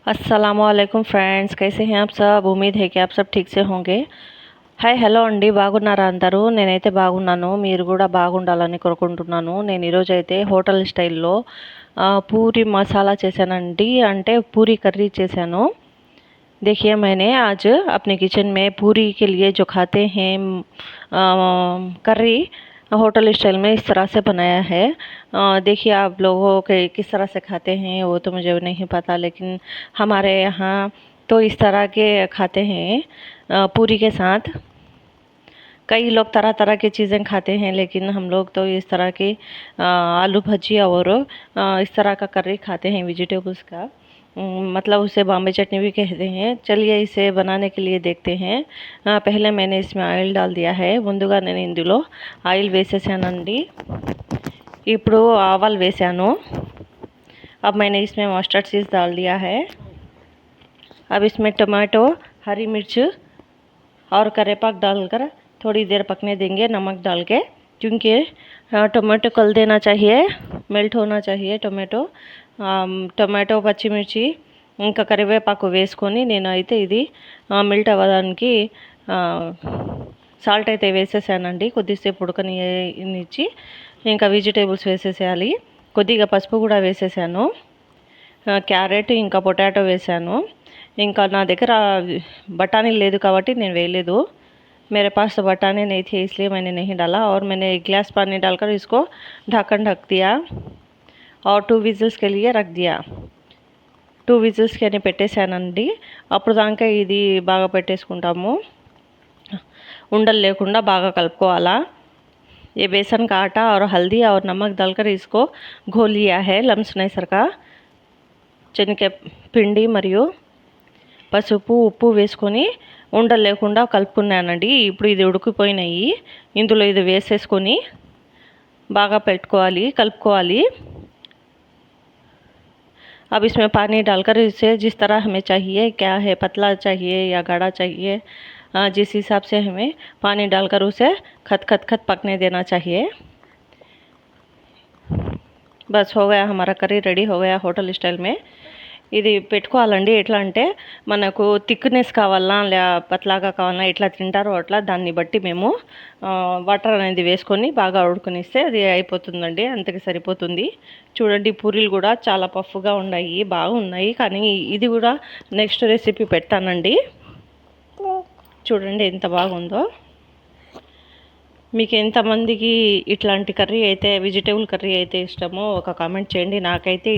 अस्सलामुअलैकुम फ्रेंड्स, कैसे हैं आप सब। उम्मीद है कि आप सब ठीक से होंगे। హాయ్ హలో అండి, బాగున్నారా అందరూ? నేనైతే బాగున్నాను, మీరు కూడా బాగుండాలని కోరుకుంటున్నాను. నేను ఈరోజు అయితే హోటల్ స్టైల్లో పూరి మసాలా చేశానండి, అంటే పూరి కర్రీ చేశాను. देखिए मैंने आज अपने किचन में पूरी के लिए जो खाते हैं कर्री होटल स्टाइल में इस तरह से बनाया है। देखिए आप लोगों के किस तरह से खाते हैं वो तो मुझे नहीं पता, लेकिन हमारे यहाँ तो इस तरह के खाते हैं पूरी के साथ। कई लोग तरह तरह की चीज़ें खाते हैं, लेकिन हम लोग तो इस तरह की आलू भजिया और इस तरह का कर्री खाते हैं वेजिटेबल्स का। मतलब उसे बॉम्बे चटनी भी कहते हैं। चलिए इसे बनाने के लिए देखते हैं। पहले मैंने इसमें ఆయిల్ डाल दिया है। ముందుగా నేను ఇందులో ఆయిల్ వేసేసానండి। ఇప్పుడు ఆవాలు వేసాను। अब मैंने इसमें मस्टर्ड सीड्स डाल दिया है। अब इसमें टमाटो, हरी मिर्च और करेपाक डालकर थोड़ी देर पकने देंगे नमक डाल के, क्योंकि टमाटो कल देना चाहिए, मेल्ट होना चाहिए टमाटो। టొమాటో, పచ్చిమిర్చి ఇంకా కరివేపాకు వేసుకొని నేనైతే ఇది మెల్ట్ అవ్వడానికి సాల్ట్ అయితే వేసేసానండి। కొద్దిసేపు ఉడకనిచ్చి ఇంకా వెజిటేబుల్స్ వేసేసేయాలి। కొద్దిగా పసుపు కూడా వేసేసాను। క్యారెట్ ఇంకా పొటాటో వేసాను। ఇంకా నా దగ్గర బఠానీ లేదు కాబట్టి నేను వేయలేదు। मेरे पास तो बटाने नहीं थे इसलिए मैंने नहीं डाला। और मैंने 1 गिलास पानी डालकर इसको ढक्कन ढक दिया और 2 విజిల్స్ के लिए रख दिया। 2 విజిల్స్కి అని పెట్టేశానండి। అప్పుడు దాకా ఇది బాగా పెట్టేసుకుంటాము, ఉండలు లేకుండా బాగా కలుపుకోవాలా। ये बेसन का आटा और हल्दी और नमक डालकर इसको घोल लिया है लम्स नहीं सरका। శనగ పిండి మరియు పసుపు, ఉప్పు వేసుకొని ఉండలు లేకుండా కలుపుకున్నానండి। ఇప్పుడు ఇది ఉడికిపోయినాయి, ఇందులో ఇది వేసేసుకొని బాగా పెట్టుకోవాలి, కలుపుకోవాలి। अब इसमें पानी डालकर इसे जिस तरह हमें चाहिए, क्या है पतला चाहिए या गाढ़ा चाहिए, जिस हिसाब से हमें पानी डालकर उसे खत खत खत पकने देना चाहिए। बस हो गया, हमारा करी रेडी हो गया होटल स्टाइल में। ఇది పెట్టుకోవాలండి। ఎట్లా అంటే మనకు థిక్నెస్ కావాలన్నా లే పతలాగా కావాలన్నా ఎట్లా తింటారో అట్లా దాన్ని బట్టి మేము వాటర్ అనేది వేసుకొని బాగా ఉడకనిస్తే అది అయిపోతుందండి, అంతకి సరిపోతుంది। చూడండి పూరీలు కూడా చాలా పఫ్గా ఉన్నాయి, బాగున్నాయి। కానీ ఇది కూడా నెక్స్ట్ రెసిపీ పెడతానండి, చూడండి ఎంత బాగుందో। మీకు ఎంతమందికి ఇట్లాంటి కర్రీ అయితే వెజిటేబుల్ కర్రీ అయితే ఇష్టమో ఒక కామెంట్ చేయండి। నాకైతే